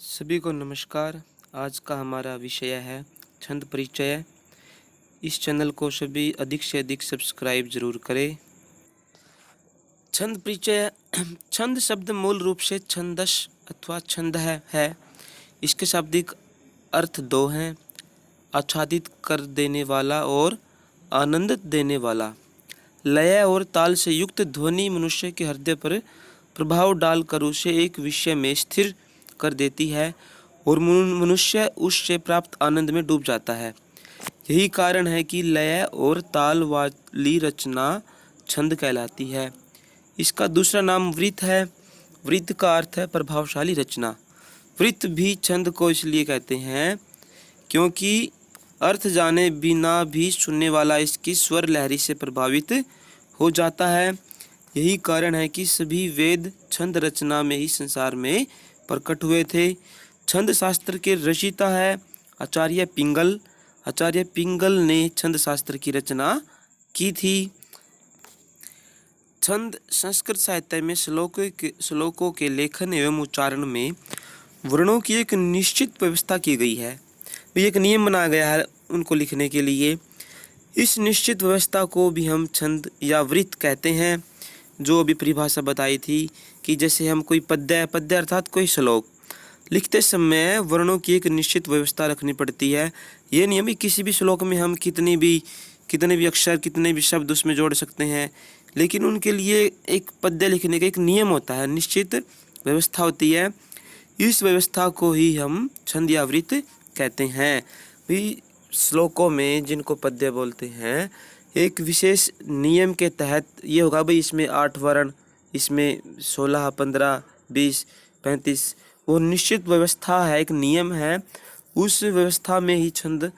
सभी को नमस्कार। आज का हमारा विषय है छंद परिचय। इस चैनल को सभी अधिक से अधिक सब्सक्राइब जरूर करें। छंद परिचय। छंद शब्द मूल रूप से छंदस अथवा छंद है। इसके शाब्दिक अर्थ दो हैं, आच्छादित कर देने वाला और आनंद देने वाला। लय और ताल से युक्त ध्वनि मनुष्य के हृदय पर प्रभाव डालकर उसे एक विषय में स्थिर कर देती है और मनुष्य उससे प्राप्त आनंद में डूब जाता है। यही कारण है कि लय और ताल वाली रचना छंद कहलाती है। इसका दूसरा नाम वृत्त है। वृत्त का अर्थ है प्रभावशाली रचना। वृत्त भी छंद को इसलिए कहते हैं क्योंकि अर्थ जाने बिना भी सुनने वाला इसकी स्वर लहरी से प्रभावित हो जाता है। यही कारण है कि सभी वेद छंद रचना में ही संसार में प्रकट हुए थे। छंद शास्त्र के रचयिता है आचार्य पिंगल। आचार्य पिंगल ने छंद शास्त्र की रचना की थी। छंद संस्कृत साहित्य में श्लोकों के लेखन एवं उच्चारण में वर्णों की एक निश्चित व्यवस्था की गई है। एक नियम बनाया गया है उनको लिखने के लिए। इस निश्चित व्यवस्था को भी हम छंद या वृत्त कहते हैं। जो अभी परिभाषा बताई थी कि जैसे हम कोई पद्य अर्थात कोई श्लोक लिखते समय वर्णों की एक निश्चित व्यवस्था रखनी पड़ती है। ये नियम ही किसी भी श्लोक में हम कितने भी अक्षर कितने भी शब्द उसमें जोड़ सकते हैं, लेकिन उनके लिए एक पद्य लिखने का एक नियम होता है, निश्चित व्यवस्था होती है। इस व्यवस्था को ही हम छंद या वृत्त कहते हैं। भी श्लोकों में जिनको पद्य बोलते हैं, एक विशेष नियम के तहत ये होगा भाई इसमें 8 वर्ण, इसमें 16, 15, 20, 35, वो निश्चित व्यवस्था है, एक नियम है। उस व्यवस्था में ही छंद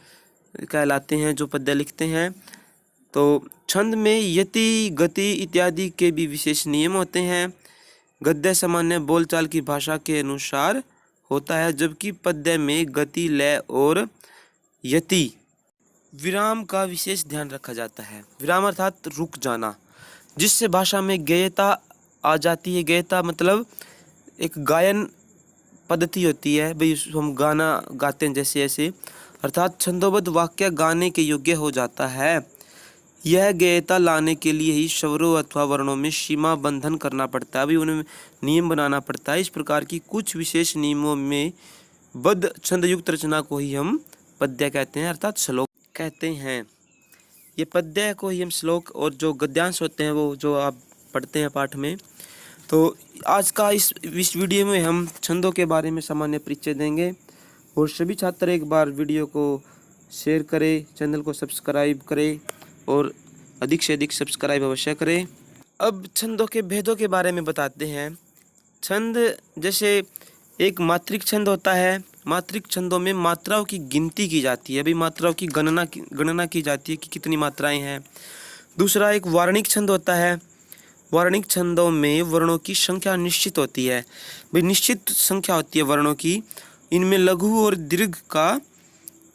कहलाते हैं जो पद्य लिखते हैं। तो छंद में यति, गति इत्यादि के भी विशेष नियम होते हैं। गद्य सामान्य बोलचाल की भाषा के अनुसार होता है, जबकि पद्य में गति, लय और यति विराम का विशेष ध्यान रखा जाता है। विराम अर्थात रुक जाना, जिससे भाषा में गेयता आ जाती है। गेयता मतलब एक गायन पद्धति होती है, भाई हम गाना गाते हैं जैसे ऐसे, अर्थात छंदोबद्ध वाक्य गाने के योग्य हो जाता है। यह गेयता लाने के लिए ही स्वरों अथवा वर्णों में सीमा बंधन करना पड़ता है, अभी उन्हें नियम बनाना पड़ता है। इस प्रकार की कुछ विशेष नियमों में बद्ध छंदयुक्त रचना को ही हम पद्य कहते हैं, अर्थात श्लोक कहते हैं। ये पद्य को ही हम श्लोक, और जो गद्यांश होते हैं वो जो आप पढ़ते हैं पाठ में। तो आज का इस वीडियो में हम छंदों के बारे में सामान्य परिचय देंगे। और सभी छात्र एक बार वीडियो को शेयर करें, चैनल को सब्सक्राइब करें और अधिक से अधिक सब्सक्राइब अवश्य करें। अब छंदों के भेदों के बारे में बताते हैं। छंद जैसे एक मात्रिक छंद होता है। मात्रिक छंदों में मात्राओं की गिनती की जाती है, अभी मात्राओं की गणना की जाती है कि कितनी मात्राएं हैं। दूसरा एक वार्णिक छंद होता है। वार्णिक छंदों में वर्णों की संख्या निश्चित होती है, भाई निश्चित संख्या होती है वर्णों की। इनमें लघु और दीर्घ का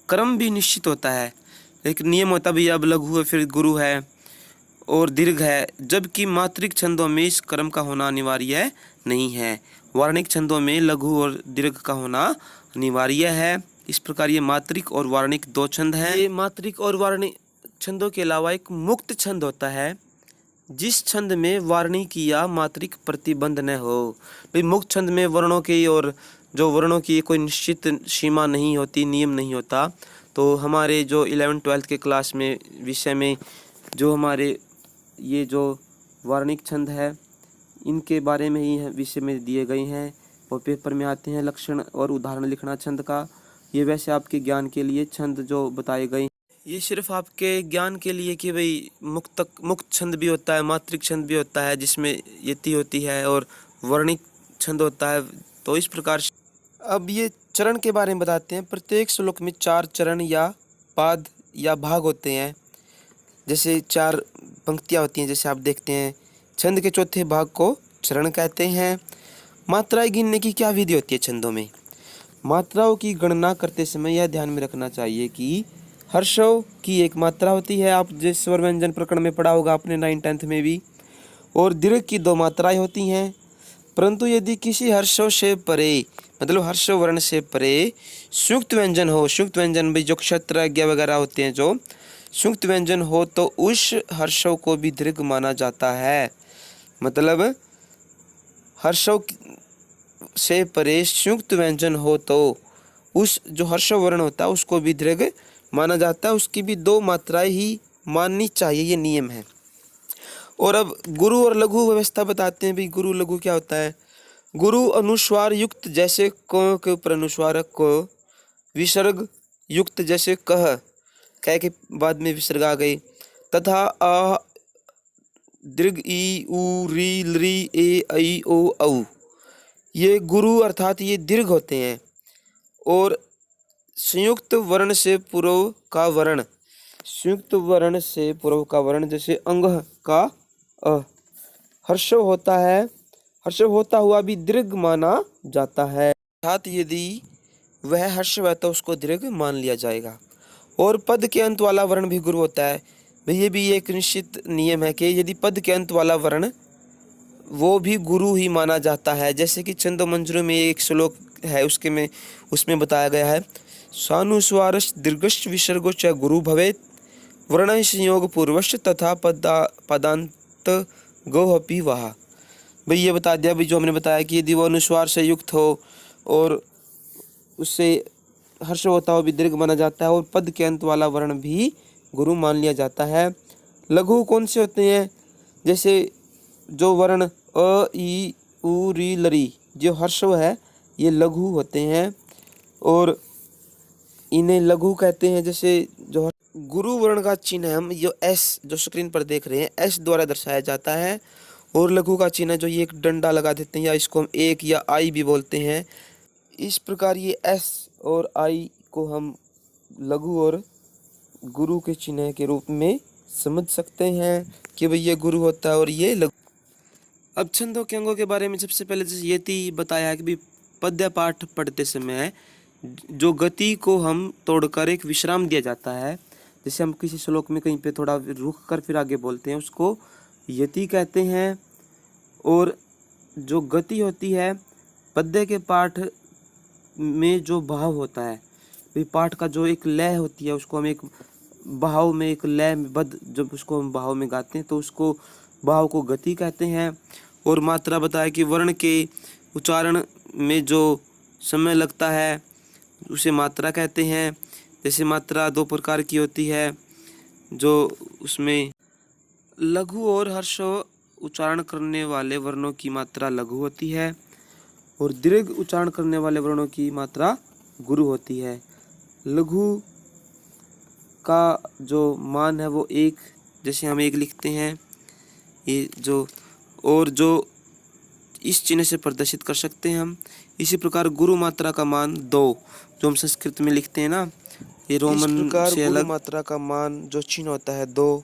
क्रम भी निश्चित होता है। एक नियम होता है भाई अब लघु है, फिर गुरु है और दीर्घ है, जबकि मात्रिक छंदों में इस क्रम का होना अनिवार्य नहीं है। वार्णिक छंदों में लघु और दीर्घ का होना अनिवार्य है। इस प्रकार ये मात्रिक और वार्णिक दो छंद हैं। ये मात्रिक और वार्णिक छंदों के अलावा एक मुक्त छंद होता है, जिस छंद में वार्णिक या मात्रिक प्रतिबंध न हो। भाई मुक्त छंद में वर्णों की और जो वर्णों की कोई निश्चित सीमा नहीं होती, नियम नहीं होता। तो हमारे जो 11th-12th के क्लास में विषय में जो हमारे ये जो वार्णिक छंद है, इनके बारे में ही विषय में दिए गए हैं और पेपर में आते हैं। लक्षण और उदाहरण लिखना छंद का। ये वैसे आपके ज्ञान के लिए छंद जो बताए गए, ये सिर्फ आपके ज्ञान के लिए कि भाई मुक्त छंद भी होता है, मात्रिक छंद भी होता है जिसमें यति होती है, और वर्णिक छंद होता है। तो इस प्रकार से अब ये चरण के बारे में बताते हैं। प्रत्येक श्लोक में 4 चरण या पाद या भाग होते हैं। जैसे 4 पंक्तियाँ होती हैं, जैसे आप देखते हैं। छंद के चौथे भाग को चरण कहते हैं। मात्राएं गिनने की क्या विधि होती है छंदों में? मात्राओं की गणना करते समय यह ध्यान में रखना चाहिए कि हर स्वर की एक मात्रा होती है। आप जिस स्वर व्यंजन प्रकरण में पढ़ा होगा आपने 9th-10th में भी। और दीर्घ की 2 मात्राएं होती हैं। परंतु यदि किसी हर्षों से परे, मतलब हर्ष वर्ण से परे संयुक्त व्यंजन हो, संयुक्त व्यंजन भी जो क्षत्र ज्ञ वगैरह होते हैं, जो संयुक्त व्यंजन हो, तो उस हर्षों को भी दीर्घ माना जाता है। मतलब हर्षों से परे संयुक्त व्यंजन हो तो उस जो हर्ष वर्ण होता है उसको भी दीर्घ माना जाता है। उसकी भी 2 मात्राएं ही माननी चाहिए, ये नियम है। और अब गुरु और लघु व्यवस्था बताते हैं। भाई गुरु लघु क्या होता है? गुरु अनुस्वार युक्त जैसे क के ऊपर अनुस्वार क, विसर्ग युक्त जैसे कह, कह के बाद में विसर्ग आ गई, तथा आ दीर्घ ई उ री लरी ए ऐ ओ औ, ये गुरु अर्थात ये दीर्घ होते हैं। और संयुक्त वर्ण से पूर्व का वर्ण, संयुक्त वर्ण से पूर्व का वर्ण जैसे अंग का अ, हर्ष होता है, हर्ष होता हुआ भी दीर्घ माना जाता है। अर्थात यदि वह हर्ष है तो उसको दीर्घ मान लिया जाएगा। और पद के अंत वाला वर्ण भी गुरु होता है। भाई ये भी एक निश्चित नियम है कि यदि पद के अंत वाला वर्ण वो भी गुरु ही माना जाता है। जैसे कि छंदो मंजरों में एक श्लोक है, उसमें बताया गया है, सानुस्वारश्च दीर्घश्च विसर्गो च गुरु भवेत् वर्ण संयोग पूर्वश्च तथा पदांत गोहपि वहा। भाई ये बता दिया, भाई जो हमने बताया कि यदि वो अनुस्वार से युक्त हो और उससे हर्ष होता हो भी दीर्घ माना जाता है, और पद के अंत वाला वर्ण भी गुरु मान लिया जाता है। लघु कौन से होते हैं? जैसे जो वर्ण अ ई उ री लरी, जो हर्ष है ये लघु होते हैं और इन्हें लघु कहते हैं। जैसे जो गुरु वर्ण का चिन्ह हम जो एस, जो स्क्रीन पर देख रहे हैं, एस द्वारा दर्शाया जाता है। और लघु का चिन्ह जो ये एक डंडा लगा देते हैं, या इसको हम एक या आई भी बोलते हैं। इस प्रकार ये एस और आई को हम लघु और गुरु के चिन्ह के रूप में समझ सकते हैं कि भाई ये गुरु होता है और ये लघु। अब छंदों के अंगों के बारे में सबसे पहले जैसे यति बताया है कि भी पद्य पाठ पढ़ते समय जो गति को हम तोड़कर एक विश्राम दिया जाता है, जैसे हम किसी श्लोक में कहीं पे थोड़ा रुक कर फिर आगे बोलते हैं, उसको यति कहते हैं। और जो गति होती है पद्य के पाठ में, जो भाव होता है, भाई पाठ का जो एक लय होती है उसको हम एक भाव में, एक लय में बद्ध, जब उसको हम भाव में गाते हैं तो उसको भाव को गति कहते हैं। और मात्रा बताया कि वर्ण के उच्चारण में जो समय लगता है उसे मात्रा कहते हैं। जैसे मात्रा 2 प्रकार की होती है, जो उसमें लघु और हर्ष उच्चारण करने वाले वर्णों की मात्रा लघु होती है और दीर्घ उच्चारण करने वाले वर्णों की मात्रा गुरु होती है। लघु का जो मान है वो 1, जैसे हम 1 लिखते हैं, ये जो, और जो इस चिन्ह से प्रदर्शित कर सकते हैं हम। इसी प्रकार गुरु मात्रा का मान 2, जो हम संस्कृत में लिखते हैं ना, ये रोमन से अलग। मात्रा का मान जो चिन्ह होता है 2,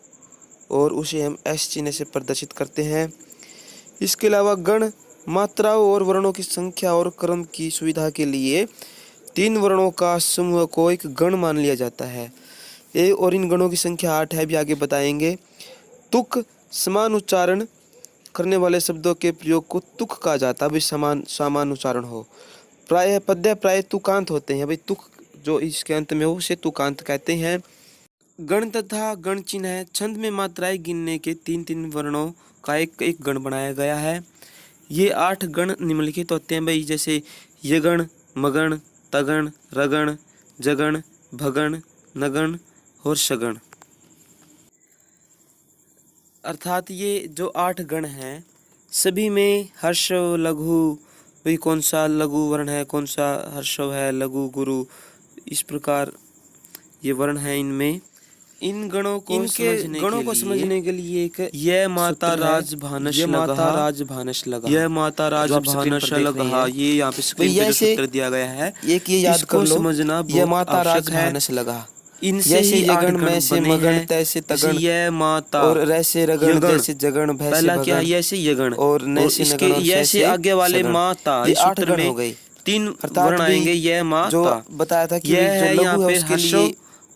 और उसे हम एस चिन्ह से प्रदर्शित करते हैं। इसके अलावा गण मात्राओं और वर्णों की संख्या और क्रम की सुविधा के लिए 3 वर्णों का समूह को एक गण मान लिया जाता है। और इन गणों की संख्या 8 है, भी आगे बताएंगे। तुक, समान उच्चारण करने वाले शब्दों के प्रयोग को तुक कहा जाता है, भाई समान उच्चारण हो। प्रायः पद्य प्राय तुकांत होते हैं, भाई तुक जो इसके अंत में हो उसे तुकांत कहते हैं। गण तथा गण चिन्ह है। छंद में मात्राएं गिनने के 3-3 वर्णों का एक गण बनाया गया है। ये 8 गण निम्नलिखित होते हैं भाई, जैसे यगण, मगण, तगण, रगण, जगण, भगण, नगण और शगण। अर्थात ये जो 8 गण हैं सभी में हर्ष, लघु, भाई कौन सा लघु वर्ण है, कौन सा हर्ष है, लघु, गुरु, इस प्रकार ये वर्ण है इनमें। इन गणों को समझने के लिए एक यह माता राजभानस लगा, यह माता राजभानस लगा, ये यहाँ पे स्क्रीन पे जो सूत्र दिया गया है, एक ये याद कर लो, समझना यह माता राजभानस लगा। इनसे ही यगण में से मगण तैसे तगण, यह माता और रैसे रगण जैसे जगण भैसे, पहला क्या है ऐसे यगण और नैसे नगण और ऐसे आगे वाले माता, ये 8 गण हो गए। 3 वर्ण आएंगे, यह माता जो बताया था कि यह है यहाँ पे हर्ष,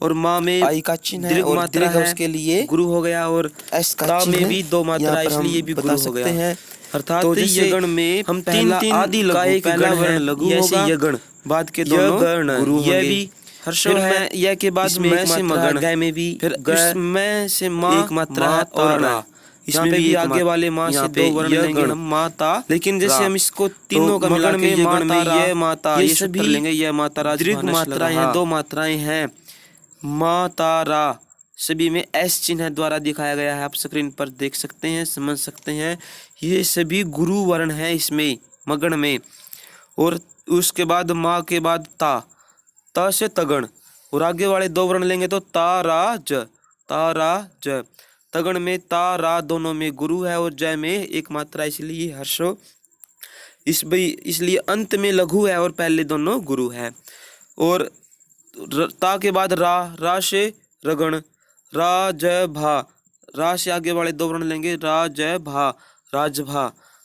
और माँ में आई का चिन्ह है और दीर्घ उसके लिए गुरु हो गया, और एस का चिन्ह में भी 2 मात्रा इसलिए भी गुरु हो गया। अर्थात तो ये गण में हम तीन तीन आदि का एक पहला गण वर्ण है, लघु ऐसे होगा, ये गण बाद के दोनों गण गुरु यह होंगे। भी हर्षव है, यह के बाद इसमें मैं एक से मात्रा, मगन, गय में भी फिर इसमें से माँ एक मात्रा है मा और ता रा, रा, इसमें यहाँ पे भी एक आगे वाले माँ से यहाँ दो पे वर्ण यह लेंगे गण। हम माता। लेकिन जैसे हम इसको तीनों का मगन मिला के में ये गण में माता रा, ये माता ये ये सूत्र सभी लेंगे, यह माता राज दीर्घ भानस मात्राएं लगा। हैं, दो मात्राएं हैं। माता रा सभी में एस चिन्ह द्वारा दिखाया गया है, आप स्क्रीन पर देख सकते हैं, समझ सकते हैं। ये सभी गुरु वर्ण है इसमें मगन में। और उसके बाद माँ के बाद ता से तगण, और आगे वाले दो वर्ण लेंगे तो तारा ज। तगण में ता रा दोनों में गुरु है और जय में एक मात्रा, इसलिए हर्षो इसलिए अंत में लघु है और पहले दोनों गुरु है। और ता के बाद रा से रगण, रा ज भा, रा से आगे वाले दो वर्ण लेंगे रा ज भा,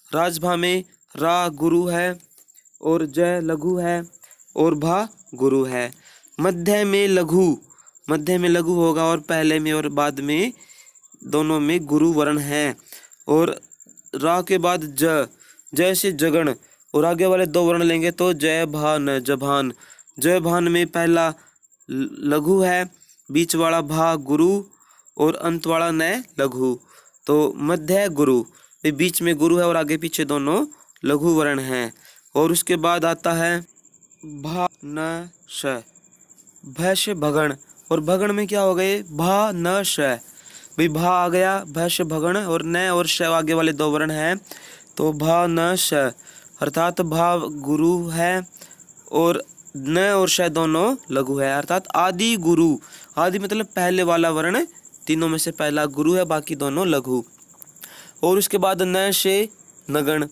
राजभा में रा गुरु है और जय लघु है और भा गुरु है। मध्य में लघु होगा और पहले में और बाद में दोनों में गुरु वर्ण है। और रा के बाद जय से जगण, और आगे वाले दो वर्ण लेंगे तो जय भान जभान, जय भान में पहला लघु है, बीच वाला भा गुरु और अंत वाला न लघु, तो मध्य गुरु, ये बीच में गुरु है और आगे पीछे दोनों लघु वर्ण हैं। और उसके बाद आता है भा न श, भ से भगण, और भगण में क्या हो गए भा न श, भाई भा आ गया, भ से भगण और न और श आगे वाले दो वर्ण हैं तो भा न श, अर्थात भा गुरु है और न और श दोनों लघु है, अर्थात आदि गुरु। आदि मतलब पहले वाला वर्ण, तीनों में से पहला गुरु है, बाकी दोनों लघु। और उसके बाद न से नगण,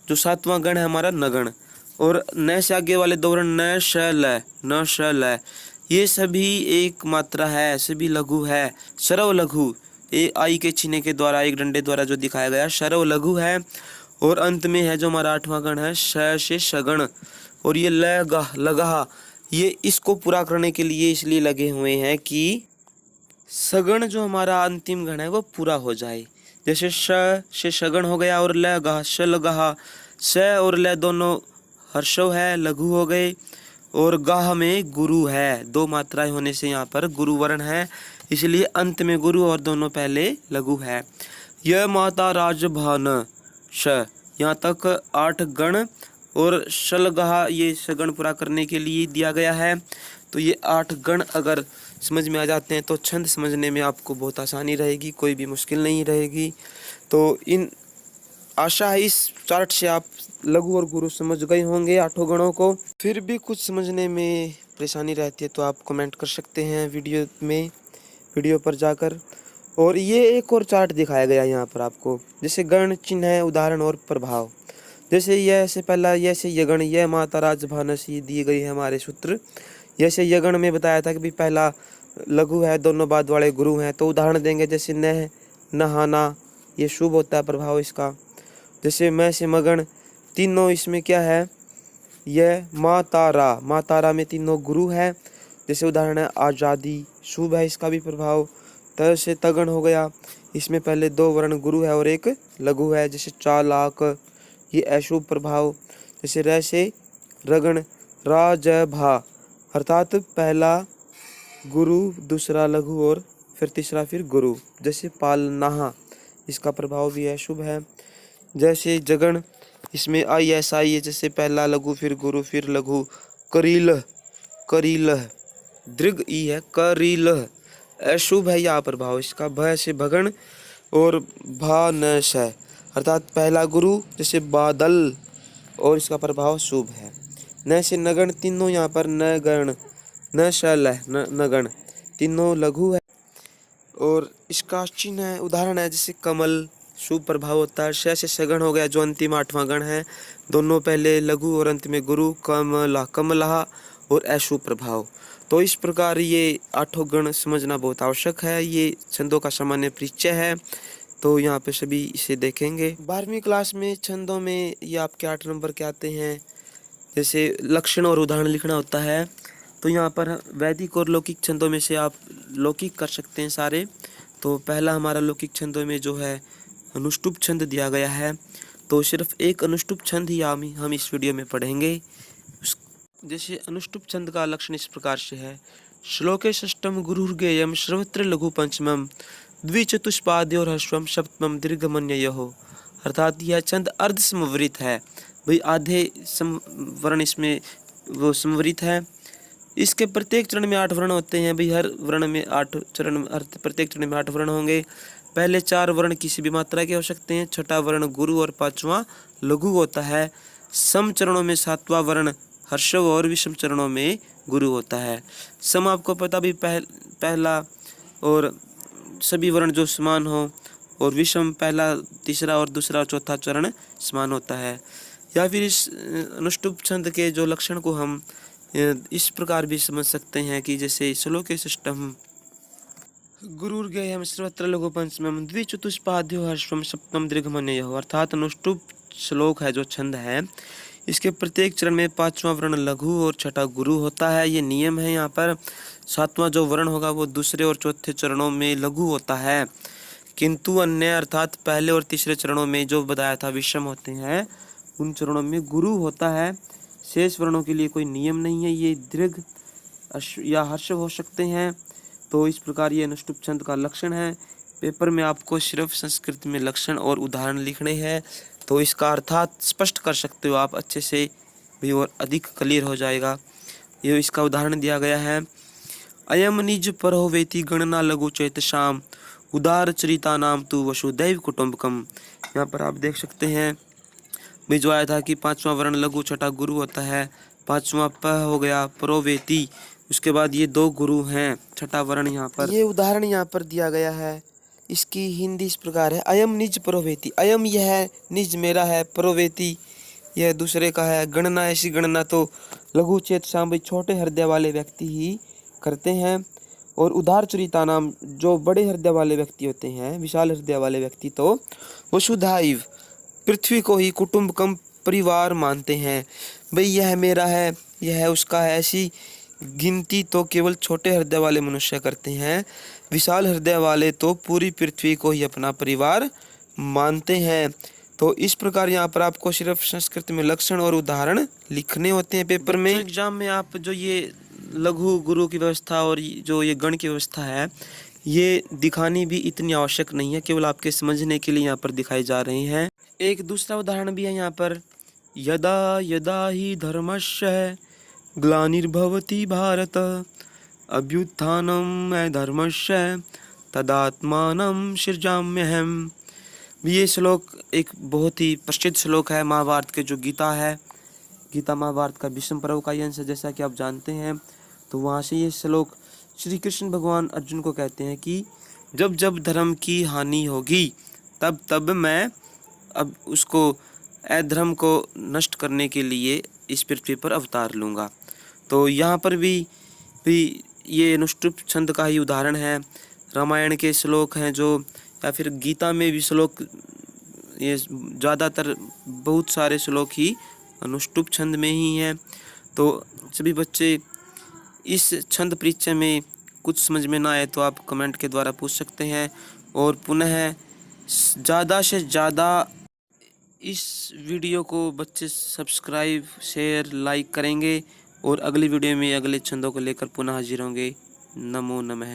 जो सातवां गण है हमारा नगण, और न से आगे वाले दो वर्ण न श ल, ये सभी एक मात्रा है, सभी लघु है। सरव लघु ए आई के छीने के द्वारा, एक डंडे द्वारा जो दिखाया गया सरव लघु है। और अंत में है जो हमारा आठवां गण है श से शगण, और ये लगा, ये इसको पूरा करने के लिए इसलिए लगे हुए हैं कि सगण जो हमारा अंतिम गण है वो पूरा हो जाए। जैसे श से शगण हो गया और लगा श लगा, स और ल दोनों हर्षव है, लघु हो गए, और गाह में गुरु है, दो मात्राएं होने से यहाँ पर गुरु वर्ण है, इसलिए अंत में गुरु और दोनों पहले लघु है। यह माता राजभान श, यहाँ तक 8 गण और शलगाह ये सगण पूरा करने के लिए दिया गया है। तो ये 8 गण अगर समझ में आ जाते हैं तो छंद समझने में आपको बहुत आसानी रहेगी, कोई भी मुश्किल नहीं रहेगी। तो इन आशा है इस चार्ट से आप लघु और गुरु समझ गए होंगे 8 गणों को। फिर भी कुछ समझने में परेशानी रहती है तो आप कमेंट कर सकते हैं वीडियो पर जाकर। और ये एक और चार्ट दिखाया गया है यहाँ पर आपको, जैसे गण चिन्ह है, उदाहरण और प्रभाव। जैसे यह से पहला यह से यगण, यह माता राजभानस ये दिए गए हैं हमारे सूत्र। जैसे यगण में बताया था कि भी पहला लघु है, दोनों बाद वाले गुरु हैं, तो उदाहरण देंगे जैसे न नहाना, ये शुभ होता है प्रभाव इसका। जैसे मैं से मगन, तीनों इसमें क्या है, यह माँ तारा में तीनों गुरु है। जैसे उदाहरण है आज़ादी, शुभ है इसका भी प्रभाव। त से तगण हो गया, इसमें पहले 2 वर्ण गुरु है और एक लघु है। जैसे चालाक, ये अशुभ प्रभाव। जैसे र से रगण, राजभा, अर्थात पहला गुरु, दूसरा लघु और फिर तीसरा फिर गुरु। जैसे पालनाहा, इसका प्रभाव भी अशुभ है। जैसे जगण, इसमें आई ऐसा ही है, जैसे पहला लघु फिर गुरु फिर लघु। करील दृग ई है, करील अशुभ है यहाँ प्रभाव इसका। भ से भगण और भानस है, अर्थात पहला गुरु, जैसे बादल, और इसका प्रभाव शुभ है। न से नगण, तीनों यहाँ पर नगण, न शल है, नगण, तीनों लघु है। और इसका चिन्ह है, उदाहरण है जैसे कमल, शुभ प्रभाव होता है। श से सगण हो गया जो अंतिम 8वां गण है, दोनों पहले लघु और अंत में गुरु। कमला और अशुभ प्रभाव। तो इस प्रकार ये 8 गण समझना बहुत आवश्यक है। ये छंदों का सामान्य परिचय है, तो यहाँ पे सभी इसे देखेंगे। 12वीं क्लास में छंदों में ये आपके 8 नंबर के आते हैं। जैसे लक्षण और उदाहरण लिखना होता है, तो यहाँ पर वैदिक और लौकिक छंदों में से आप लौकिक कर सकते हैं सारे। तो पहला हमारा लौकिक छंदों में जो है अनुष्टुप छंद दिया गया है। तो सिर्फ एक अनुष्टुप छंद ही हम इस वीडियो में पढ़ेंगे। जैसे अनुष्टुप छंद का लक्षण इस प्रकार से है। श्लोके षष्ठम गुरुर्गेयम सर्वत्र लघु पंचमम द्विचतुष्पाद्योर ह्रस्वम सप्तमम दीर्घमन्ययोः। अर्थात यह छंद अर्ध समवृत है, भाई आधे वर्ण इसमें वो समवृत है। इसके प्रत्येक चरण में 8 वर्ण होते हैं, भाई हर वर्ण में 8 चरण, प्रत्येक चरण में 8 वर्ण होंगे। पहले 4 वर्ण किसी भी मात्रा के हो सकते हैं, छठा वर्ण गुरु और 5वां लघु होता है। सम चरणों में 7वां वर्ण हर्षव और विषम चरणों में गुरु होता है। सम आपको पता भी पहला और सभी वर्ण जो समान हो, और विषम पहला, तीसरा और दूसरा और चौथा चरण समान होता है। या फिर इस अनुष्टुप छंद के जो लक्षण को हम इस प्रकार भी समझ सकते हैं कि जैसे श्लोके षष्ठम गुरुर्गेयम सर्वत्र लघु पंचमम द्विचतुष्पाद्योर ह्रस्वम सप्तमम दीर्घमन्ययोः। अर्थात अनुष्टुप श्लोक है जो छंद है, इसके प्रत्येक चरण में 5वां वर्ण लघु और छठा गुरु होता है। ये नियम है। यहाँ पर 7वां जो वर्ण होगा वो दूसरे और चौथे चरणों में लघु होता है, किंतु अन्य अर्थात पहले और तीसरे चरणों में जो बताया था विषम होते हैं, उन चरणों में गुरु होता है। शेष वर्णों के लिए कोई नियम नहीं है, ये दीर्घ या हर्ष हो सकते हैं। तो इस प्रकार ये अनुष्टुप छंद का लक्षण है। पेपर में आपको सिर्फ संस्कृत में लक्षण और उदाहरण लिखने हैं, तो इसका अर्थात स्पष्ट कर सकते हो आप अच्छे से भी, और अधिक क्लियर हो जाएगा। ये इसका उदाहरण दिया गया है। अयम निज परो वेति गणना लघु चैतशाम उदार चरिता नाम तु वसुदैव कुटुंबकम। यहाँ पर आप देख सकते हैं भी जो आया था कि 5वां वर्ण लघु छठा गुरु होता है, 5वां प हो गया परोवेती, उसके बाद ये 2 गुरु हैं, छठा वर्ण यहाँ पर। ये उदाहरण यहाँ पर दिया गया है। इसकी हिंदी इस प्रकार है। अयम निज परोवेती, अयम यह है, निज मेरा है, परोवेती यह दूसरे का है। गणना, ऐसी गणना तो लघु चेत शाम छोटे हृदय वाले व्यक्ति ही करते हैं। और उदार चरिता नाम जो बड़े हृदय वाले व्यक्ति होते हैं, विशाल हृदय वाले व्यक्ति, तो वसुधैव पृथ्वी को ही कुटुंबकम परिवार मानते हैं। भाई यह मेरा है, यह उसका है, ऐसी गिनती तो केवल छोटे हृदय वाले मनुष्य करते हैं। विशाल हृदय वाले तो पूरी पृथ्वी को ही अपना परिवार मानते हैं। तो इस प्रकार यहाँ पर आपको सिर्फ संस्कृत में लक्षण और उदाहरण लिखने होते हैं पेपर में। एग्जाम में आप जो ये लघु गुरु की व्यवस्था और जो ये गण की व्यवस्था है, ये दिखानी भी इतनी आवश्यक नहीं है, केवल आपके समझने के लिए यहाँ पर दिखाई जा रही हैं। एक दूसरा उदाहरण भी है यहाँ पर। यदा यदा ही धर्मस्य ग्लानिर्भवति भारत अभ्युत्थानम् धर्मस्य तदात्मानं सृजाम्यहम्। ये श्लोक एक बहुत ही प्रसिद्ध श्लोक है महाभारत के, जो गीता है, गीता महाभारत का विषम पर्व का अंश है, जैसा कि आप जानते हैं। तो वहाँ से ये श्लोक श्री कृष्ण भगवान अर्जुन को कहते हैं कि जब जब धर्म की हानि होगी तब तब मैं अब उसको अधर्म को नष्ट करने के लिए इस पृथ्वी पर अवतार लूँगा। तो यहाँ पर भी ये अनुष्टुप छंद का ही उदाहरण है। रामायण के श्लोक हैं जो, या फिर गीता में भी श्लोक, ये ज़्यादातर बहुत सारे श्लोक ही अनुष्टुप छंद में ही हैं। तो सभी बच्चे इस छंद परीक्षा में कुछ समझ में ना आए तो आप कमेंट के द्वारा पूछ सकते हैं। और पुनः ज़्यादा से ज़्यादा इस वीडियो को बच्चे सब्सक्राइब, शेयर, लाइक करेंगे, और अगली वीडियो में अगले छंदों को लेकर पुनः हाजिर होंगे। नमो नमः।